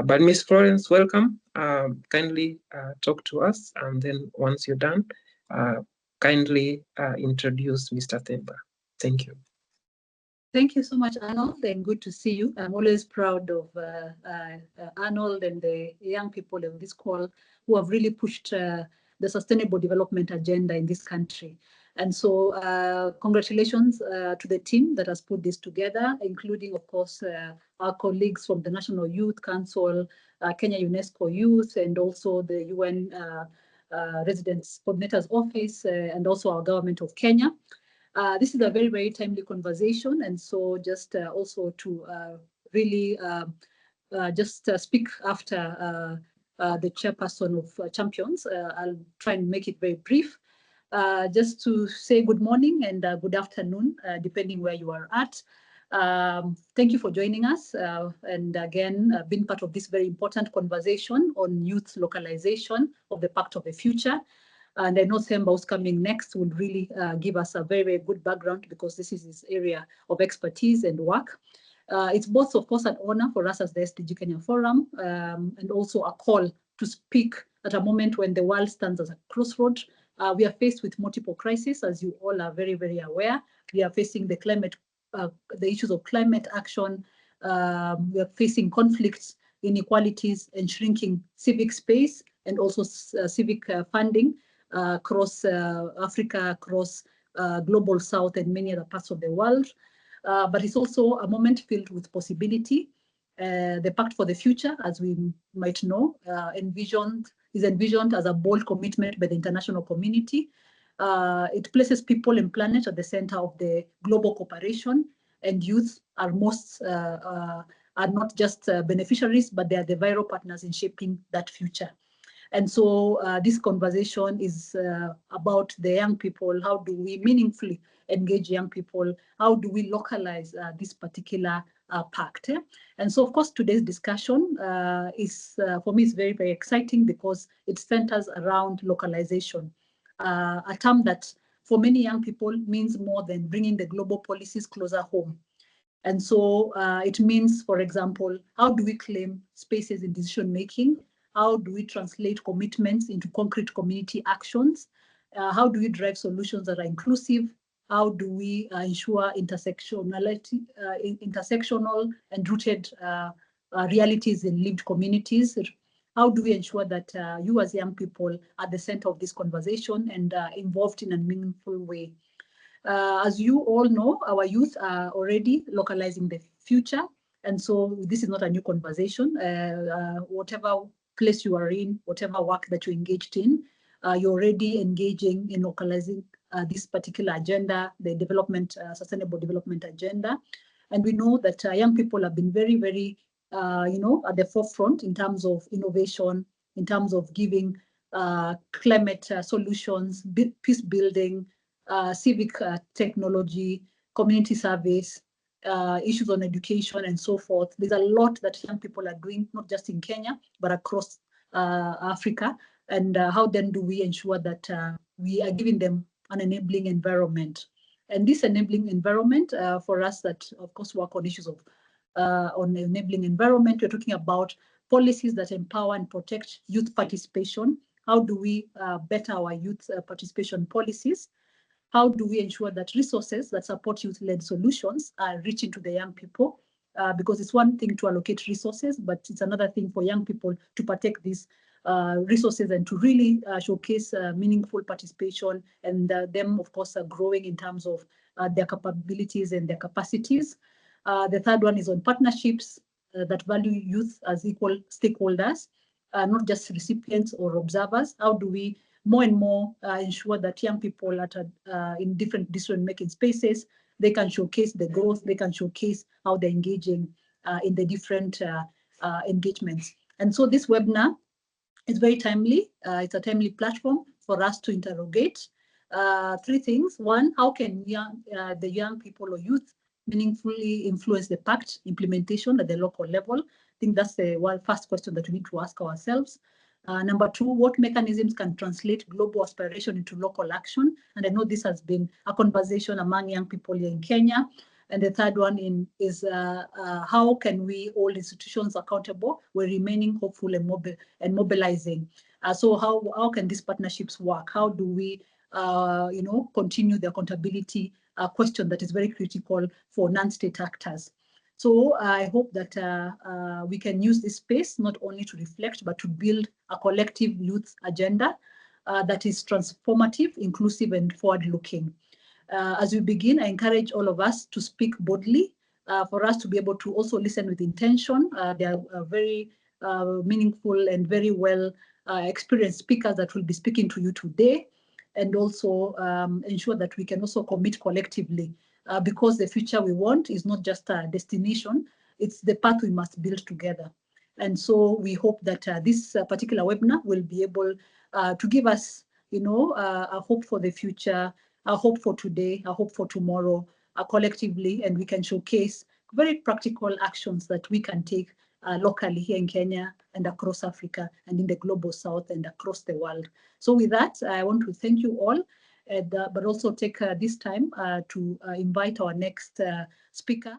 But Miss Florence, welcome. Kindly talk to us, and then once you're done, kindly introduce Mr. Themba. Thank you. Thank you so much, Arnold, and good to see you. I'm always proud of Arnold and the young people on this call who have really pushed the sustainable development agenda in this country. And so congratulations to the team that has put this together, including, of course, our colleagues from the National Youth Council, Kenya UNESCO Youth, and also the UN Residence Coordinator's Office, and also our government of Kenya. This is a very, very timely conversation. And so just also to really just speak after the chairperson of Champions, I'll try and make it very brief. Just to say good morning and good afternoon, depending where you are at. Thank you for joining us and again, being part of this very important conversation on youth localization of the Pact of the Future. And I know Themba, who's coming next, will really give us a very, very good background because this is his area of expertise and work. It's both, of course, an honor for us as the SDG Kenya Forum and also a call to speak at a moment when the world stands as a crossroad. We are faced with multiple crises, as you all are very, very aware. We are facing the issues of climate action. We are facing conflicts, inequalities, and shrinking civic space, and also civic funding across Africa, across Global South, and many other parts of the world. But it's also a moment filled with possibility. The Pact for the Future, as we might know, is envisioned as a bold commitment by the international community. It places people and planet at the center of the global cooperation, and youth are not just beneficiaries, but they are the vital partners in shaping that future. And so this conversation is about the young people. How do we meaningfully engage young people? How do we localize this particular pact? And so, of course, today's discussion is, for me, is very, very exciting because it centers around localization, a term that for many young people means more than bringing the global policies closer home. And so it means, for example, how do we claim spaces in decision-making? How do we translate commitments into concrete community actions? How do we drive solutions that are inclusive? How do we ensure intersectionality, intersectional and rooted realities in lived communities? How do we ensure that you as young people are at the center of this conversation and involved in a meaningful way? As you all know, our youth are already localizing the future. And so this is not a new conversation. Whatever place you are in, whatever work that you're engaged in, you're already engaging in localizing this particular agenda, the sustainable development agenda. And we know that young people have been very, very, at the forefront in terms of innovation, in terms of giving climate solutions, peace building, civic technology, community service, issues on education, and so forth. There's a lot that young people are doing, not just in Kenya, but across Africa. And how then do we ensure that we are giving them an enabling environment? And this enabling environment, for us that, of course, work on issues of on enabling environment, we're talking about policies that empower and protect youth participation. How do we better our youth participation policies? How do we ensure that resources that support youth-led solutions are reaching to the young people? Because it's one thing to allocate resources, but it's another thing for young people to partake these resources and to really showcase meaningful participation, and them, of course, are growing in terms of their capabilities and their capacities. The third one is on partnerships that value youth as equal stakeholders, not just recipients or observers. How do we more and more ensure that young people in different decision-making spaces, they can showcase the growth, they can showcase how they're engaging in the different engagements. And so this webinar is very timely. It's a timely platform for us to interrogate three things. One, how can the young people or youth meaningfully influence the pact implementation at the local level? I think that's the first question that we need to ask ourselves. Number two, what mechanisms can translate global aspiration into local action? And I know this has been a conversation among young people here in Kenya. And the third one is how can we hold institutions accountable while remaining hopeful and mobilizing? So how can these partnerships work? How do we continue the accountability question that is very critical for non-state actors? So I hope that we can use this space not only to reflect, but to build a collective youth agenda that is transformative, inclusive, and forward-looking. As we begin, I encourage all of us to speak boldly, for us to be able to also listen with intention. There are very meaningful and very well experienced speakers that will be speaking to you today, and also ensure that we can also commit collectively, because the future we want is not just a destination, it's the path we must build together. And so we hope that this particular webinar will be able to give us, a hope for the future, a hope for today, a hope for tomorrow, collectively, and we can showcase very practical actions that we can take locally here in Kenya and across Africa and in the global south and across the world. So with that, I want to thank you all, but also take this time to invite our next speaker.